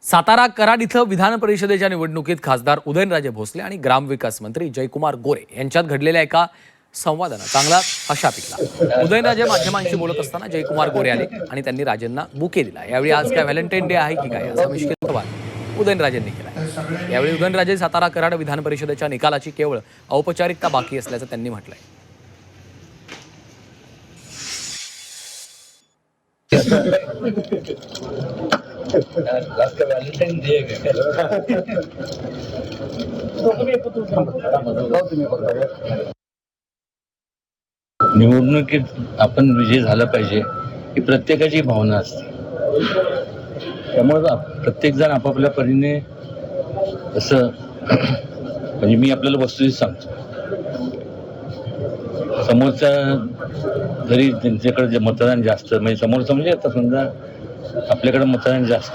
सातारा कराड इथं विधान परिषदेच्या निवडणुकीत खासदार उदयनराजे भोसले आणि ग्रामविकास मंत्री जयकुमार गोरे यांच्यात घडलेल्या एका संवादानं चांगला आशा पिकला। उदयनराजे माध्यमांशी बोलत असताना जयकुमार गोरे आले आणि त्यांनी राजेंना बुके दिला। यावेळी आज काय व्हॅलेंटाईन डे आहे की काय असा मिश्किल सवाल उदयनराजेंनी केला। यावेळी उदयनराजे सातारा कराड विधान परिषदेच्या निकालाची केवळ औपचारिकता बाकी असल्याचं त्यांनी म्हटलंय। निवडणुकीत आपण विजयी झालं पाहिजे ही प्रत्येकाची भावना असते। त्यामुळे प्रत्येक जण आपापल्या परीने असं म्हणजे मी आपल्याला वस्तुस्थिती सांगतो, समोरचा जरी त्यांच्याकडे जे मतदान जास्त म्हणजे समोरचं म्हणजे आता समजा आपल्याकडे मतदान जास्त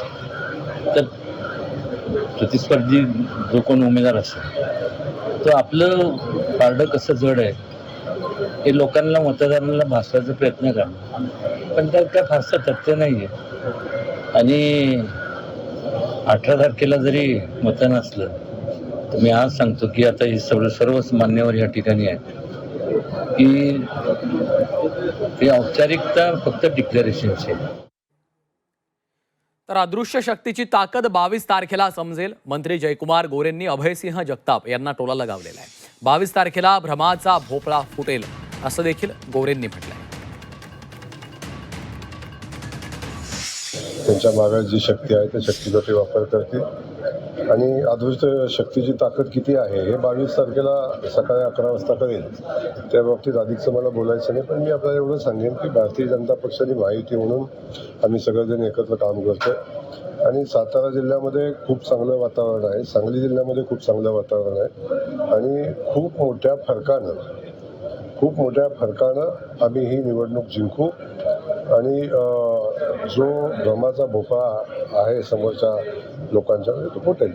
तर प्रतिस्पर्धी जो कोण उमेदवार असेल तो आपलं पारडं कसं जड आहे हे लोकांना मतदारांना भासवायचा प्रयत्न करणं, पण त्यात काय फारसं तथ्य नाही आहे। आणि 18 तारखेला जरी मतदान असलं तर मी आज सांगतो की आता हे सर्वच मान्यवर या ठिकाणी आहेत की ही औपचारिकता फक्त डिक्लेरेशनची आहे। तर अदृश्य शक्तीची ताकद 22 तारखेला समजेल। मंत्री जयकुमार गोरेंनी अभयसिंह जगताप यांना टोला लगावलेला आहे। 22 तारखेला भ्रमाचा भोपळा फुटेल असं देखील गोरेंनी म्हटलंय। त्यांच्या मागे जी शक्ती आहे त्या शक्तीचा ते वापर करतील आणि अदृश्य शक्तीची ताकद किती आहे हे 22 तारखेला सकाळी 11 वाजता कळेल। त्या बाबतीत अधिकचं मला बोलायचं नाही, पण मी आपल्याला एवढं सांगेन की भारतीय जनता पक्षाने महायुती म्हणून आम्ही सगळेजण एकत्र काम करतो आणि सातारा जिल्ह्यामध्ये खूप चांगलं वातावरण आहे, सांगली जिल्ह्यामध्ये खूप चांगलं वातावरण आहे आणि खूप मोठ्या फरकानं आम्ही ही निवडणूक जिंकू आणि जो भ्रमाचा भोपळा आहे समोरच्या लोकांच्याकडे तो फुटेल.